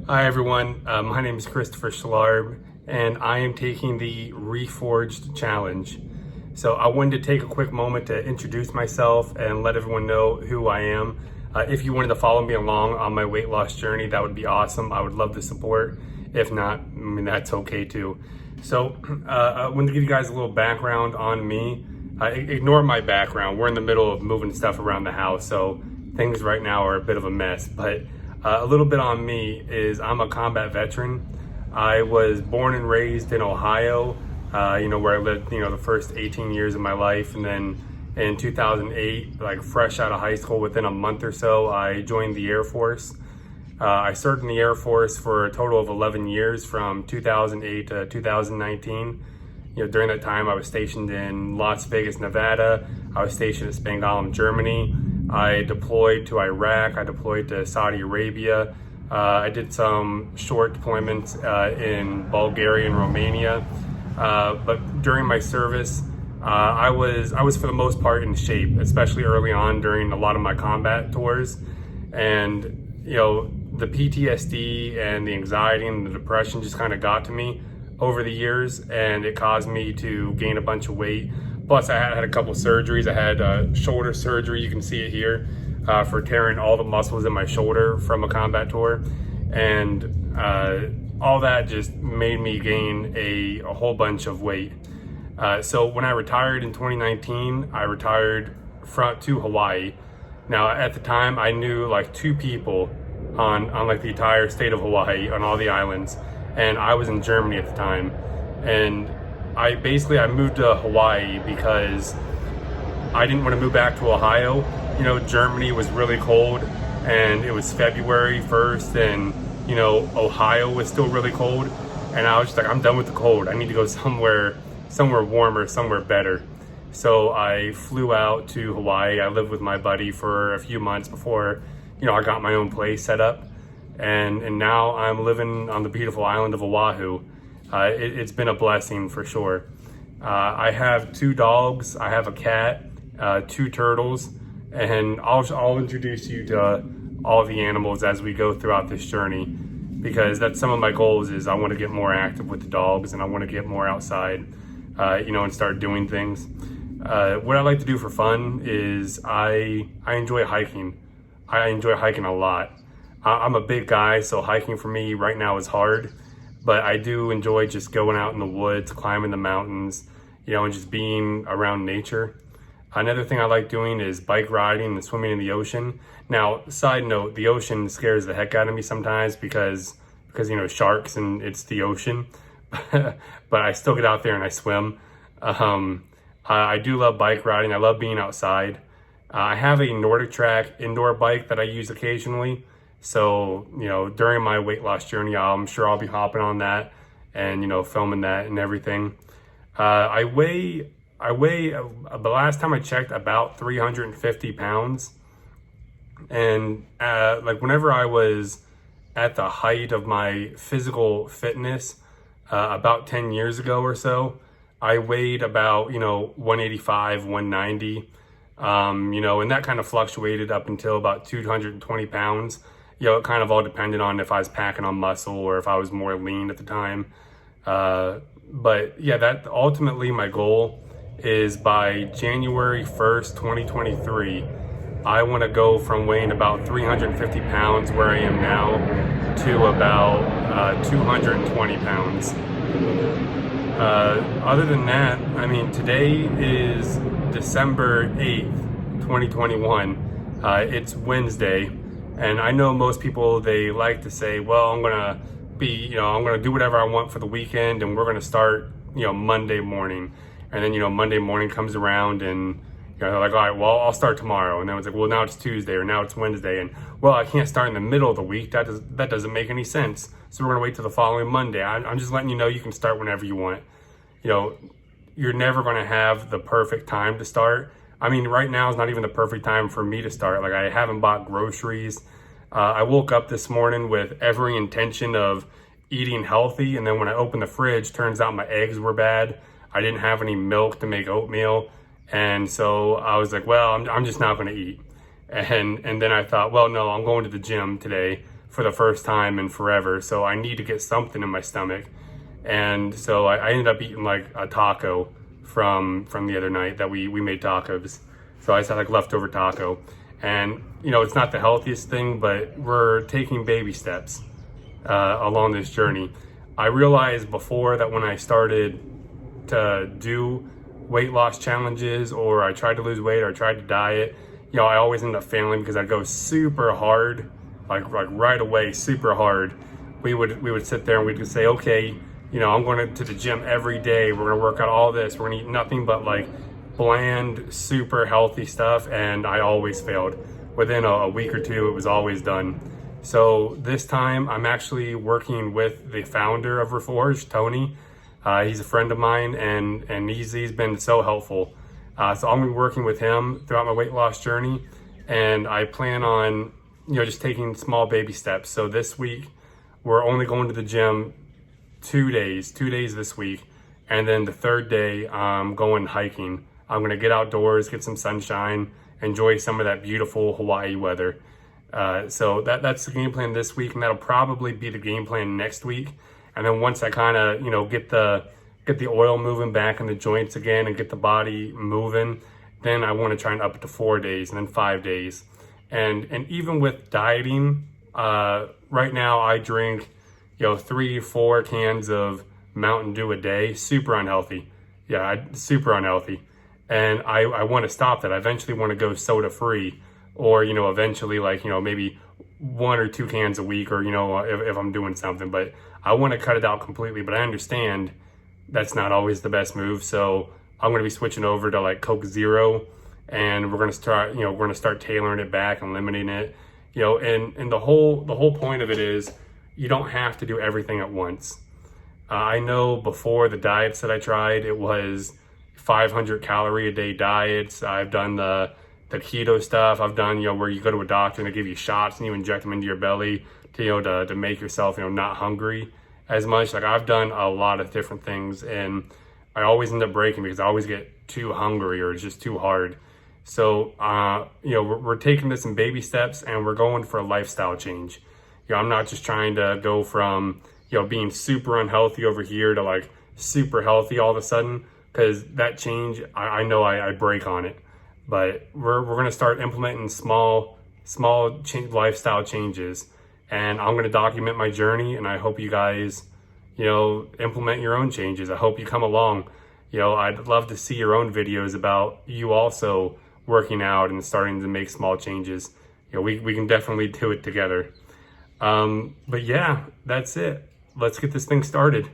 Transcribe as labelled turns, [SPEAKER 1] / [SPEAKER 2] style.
[SPEAKER 1] Hi everyone, my name is Christopher Schlarb and I am taking the Reforged challenge. So I wanted to take a quick moment to introduce myself and let everyone know who I am. If you wanted to follow me along on my weight loss journey, that would be awesome. I would love the support. If not, that's okay too. So I wanted to give you guys a little background on me. Ignore my background. We're in the middle of moving stuff around the house, so things right now are a bit of a mess, but a little bit on me is I'm a combat veteran. I was born and raised in Ohio, where I lived, the first 18 years of my life. And then in 2008, like fresh out of high school, within a month or so, I joined the Air Force. I served in the Air Force for a total of 11 years from 2008 to 2019. During that time, I was stationed in Las Vegas, Nevada. I was stationed at Spangdahlem, Germany. I deployed to Iraq. I deployed to Saudi Arabia. I did some short deployments in Bulgaria and Romania. But during my service, I was for the most part in shape, especially early on during a lot of my combat tours. And the PTSD and the anxiety and the depression just kind of got to me over the years, and it caused me to gain a bunch of weight. Plus, I had a couple surgeries. I had shoulder surgery, you can see it here, for tearing all the muscles in my shoulder from a combat tour. And all that just made me gain a whole bunch of weight. So when I retired in 2019, I retired to Hawaii. Now, at the time, I knew like 2 people on like the entire state of Hawaii, on all the islands. And I was in Germany at the time. And I moved to Hawaii because I didn't want to move back to Ohio. Germany was really cold, and it was February 1st, and Ohio was still really cold. And I was just like, I'm done with the cold. I need to go somewhere warmer, somewhere better. So I flew out to Hawaii. I lived with my buddy for a few months before, I got my own place set up. And now I'm living on the beautiful island of Oahu. It's been a blessing for sure. I have 2 dogs, I have a cat, 2 turtles, and I'll introduce you to all the animals as we go throughout this journey, because that's some of my goals. Is I want to get more active with the dogs, and I want to get more outside, and start doing things. What I like to do for fun is I enjoy hiking. I enjoy hiking a lot. I'm a big guy, so hiking for me right now is hard, but I do enjoy just going out in the woods, climbing the mountains, and just being around nature. Another thing I like doing is bike riding and swimming in the ocean. Now, side note, the ocean scares the heck out of me sometimes because sharks, and it's the ocean, but I still get out there and I swim. I do love bike riding. I love being outside. I have a Nordic Track indoor bike that I use occasionally. So, during my weight loss journey, I'm sure I'll be hopping on that and, filming that and everything. I weigh, the last time I checked, about 350 pounds. And, whenever I was at the height of my physical fitness, about 10 years ago or so, I weighed about, 185, 190, and that kind of fluctuated up until about 220 pounds. It kind of all depended on if I was packing on muscle or if I was more lean at the time. But yeah, that ultimately my goal is by January 1st, 2023, I want to go from weighing about 350 pounds where I am now to about 220 pounds. Other than that, today is December 8th, 2021. It's Wednesday. And I know most people, they like to say, well, I'm going to do whatever I want for the weekend, and we're going to start, Monday morning. And then, Monday morning comes around and they're like, all right, well, I'll start tomorrow. And then it's like, well, now it's Tuesday, or now it's Wednesday. And well, I can't start in the middle of the week. That doesn't make any sense. So we're going to wait till the following Monday. I'm just letting you know you can start whenever you want. You're never going to have the perfect time to start. Right now is not even the perfect time for me to start. Like, I haven't bought groceries. I woke up this morning with every intention of eating healthy. And then when I opened the fridge, turns out my eggs were bad. I didn't have any milk to make oatmeal. And so I was like, well, I'm just not going to eat. And then I thought, well, no, I'm going to the gym today for the first time in forever. So I need to get something in my stomach. And so I ended up eating like a taco from the other night that we made tacos. So I just had like leftover taco. And, you know, it's not the healthiest thing, but we're taking baby steps along this journey. I realized before that when I started to do weight loss challenges, or I tried to lose weight, or I tried to diet, you know, I always end up failing because I'd go super hard, like right away, super hard. We would sit there and we'd say, okay, you know, I'm going to the gym every day. We're going to work out all this. We're going to eat nothing but like bland, super healthy stuff. And I always failed. Within a week or two, it was always done. So this time I'm actually working with the founder of Reforged, Tony. He's a friend of mine, and he's been so helpful. So I'm gonna be working with him throughout my weight loss journey, and I plan on, you know, just taking small baby steps. So this week we're only going to the gym 2 days this week, and then the third day I'm going hiking. I'm gonna get outdoors, get some sunshine, enjoy some of that beautiful Hawaii weather. So that's the game plan this week, and that'll probably be the game plan next week. And then once I kind of, you know, get the oil moving back in the joints again and get the body moving, then I want to try and up it to 4 days and then 5 days. And even with dieting, right now I drink, you know, 3-4 cans of Mountain Dew a day. Super unhealthy. Yeah, super unhealthy. And I want to stop that. I eventually want to go soda free, or, you know, eventually, like, you know, maybe 1 or 2 cans a week, or, you know, if I'm doing something. But I want to cut it out completely, but I understand that's not always the best move. So I'm going to be switching over to like Coke Zero, and we're going to start tailoring it back and limiting it, you know, and the whole point of it is you don't have to do everything at once. I know before the diets that I tried, it was 500 calorie a day diets. I've done the keto stuff. I've done, you know, where you go to a doctor and they give you shots and you inject them into your belly to, you know, to make yourself, you know, not hungry as much. Like, I've done a lot of different things, and I always end up breaking because I always get too hungry or it's just too hard. So, you know, we're taking this in baby steps, and we're going for a lifestyle change. You know, I'm not just trying to go from, you know, being super unhealthy over here to like super healthy all of a sudden, because that change, I know I break on it. But we're going to start implementing small lifestyle changes, and I'm going to document my journey, and I hope you guys, you know, implement your own changes. I hope you come along. You know, I'd love to see your own videos about you also working out and starting to make small changes. You know, we can definitely do it together. But yeah, that's it. Let's get this thing started.